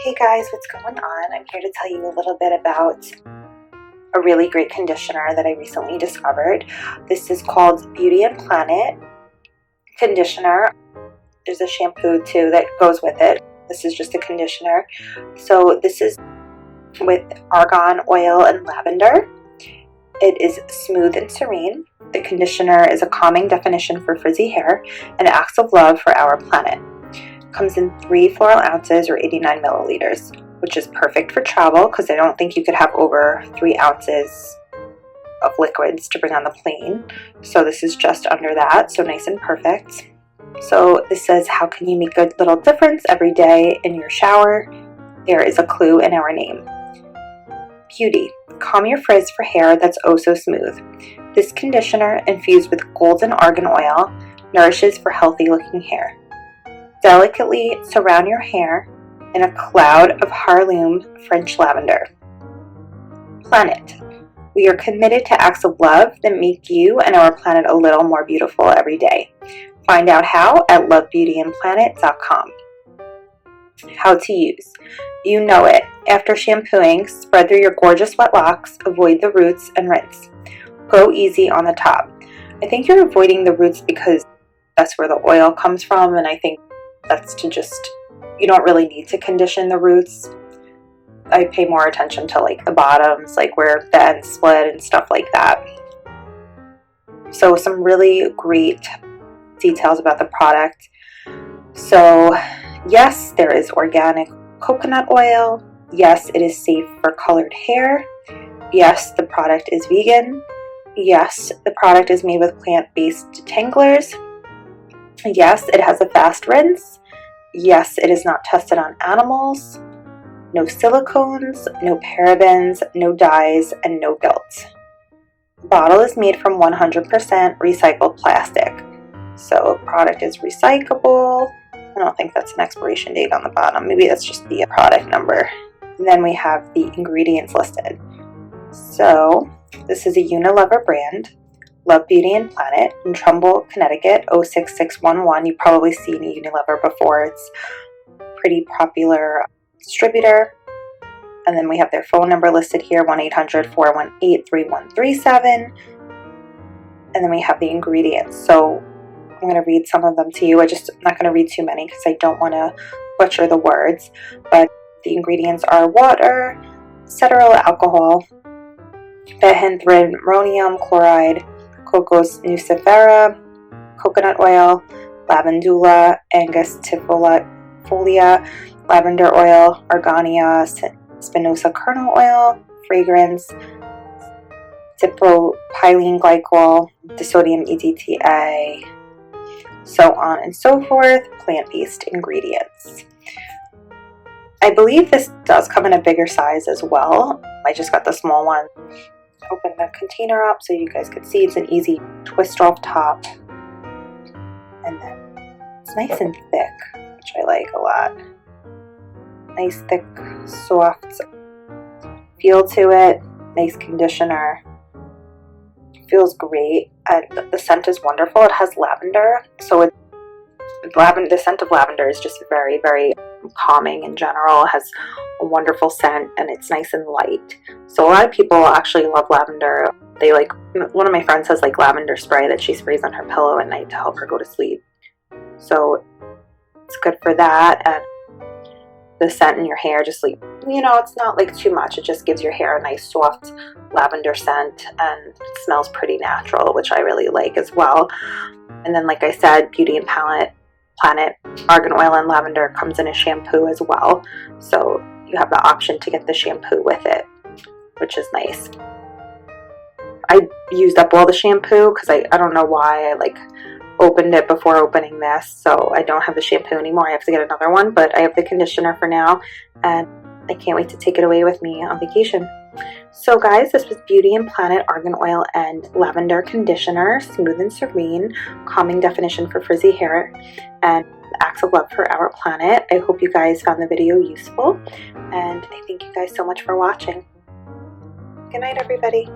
Hey guys, what's going on? I'm here to tell you a little bit about a really great conditioner that I recently discovered. This is called Beauty and Planet conditioner. There's a shampoo too that goes with it. This is just a conditioner. So this is with argan oil and lavender. It is smooth and serene. The conditioner is a calming definition for frizzy hair and acts of love for our planet. Comes in 3 floral ounces or 89 milliliters, which is perfect for travel because I don't think you could have over 3 ounces of liquids to bring on the plane. So this is just under that, so nice and perfect. So this says, how can you make a little difference every day in your shower? There is a clue in our name. Beauty. Calm your frizz for hair that's oh so smooth. This conditioner, infused with golden argan oil, nourishes for healthy looking hair. Delicately surround your hair in a cloud of heirloom French lavender. Planet. We are committed to acts of love that make you and our planet a little more beautiful every day. Find out how at lovebeautyandplanet.com. How to use. You know it. After shampooing, spread through your gorgeous wet locks, avoid the roots, and rinse. Go easy on the top. I think you're avoiding the roots because that's where the oil comes from, and I think that's to just, you don't really need to condition the roots. I pay more attention to like the bottoms, like where the ends split and stuff like that. So some really great details about the product. So yes, there is organic coconut oil. Yes, it is safe for colored hair. Yes, the product is vegan. Yes, the product is made with plant-based detanglers. Yes, it has a fast rinse. Yes, it is not tested on animals. No silicones, no parabens, no dyes, and no guilt. The bottle is made from 100% recycled plastic. So the product is recyclable. I don't think that's an expiration date on the bottom. Maybe that's just the product number. And then we have the ingredients listed. So this is a Unilever brand. Love Beauty and Planet in Trumbull, Connecticut, 06611. You've probably seen a Unilever before. It's a pretty popular distributor. And then we have their phone number listed here, 1-800-418-3137. And then we have the ingredients. So I'm going to read some of them to you. I'm not going to read too many because I don't want to butcher the words. But the ingredients are water, cetearyl alcohol, benzene chloride, Cocos nucifera, coconut oil, lavandula, angustifolia, lavender oil, argania, spinosa kernel oil, fragrance, dipropylene glycol, disodium EDTA, so on and so forth, plant-based ingredients. I believe this does come in a bigger size as well. I just got the small one. Open the container up so you guys could see. It's an easy twist off top. And then it's nice and thick, which I like a lot. Nice, thick, soft feel to it. Nice conditioner. Feels great. And the scent is wonderful. It has lavender. So the scent of lavender is just very, very calming in general. It has a wonderful scent and it's nice and light. So a lot of people actually love lavender. They like, one of my friends has like lavender spray that she sprays on her pillow at night to help her go to sleep. So it's good for that. And the scent in your hair, just like, you know, it's not like too much. It just gives your hair a nice soft lavender scent and it smells pretty natural, which I really like as well. And then like I said, Beauty and Planet argan oil and lavender comes in a shampoo as well. So you have the option to get the shampoo with it, which is nice. I used up all the shampoo because I don't know why I like opened it before opening this, so I don't have the shampoo anymore. I have to get another one, but I have the conditioner for now and I can't wait to take it away with me on vacation. So guys, this was Beauty and Planet argan oil and lavender conditioner, smooth and serene, calming definition for frizzy hair and acts of love for our planet. I hope you guys found the video useful and I thank you guys so much for watching. Good night, everybody.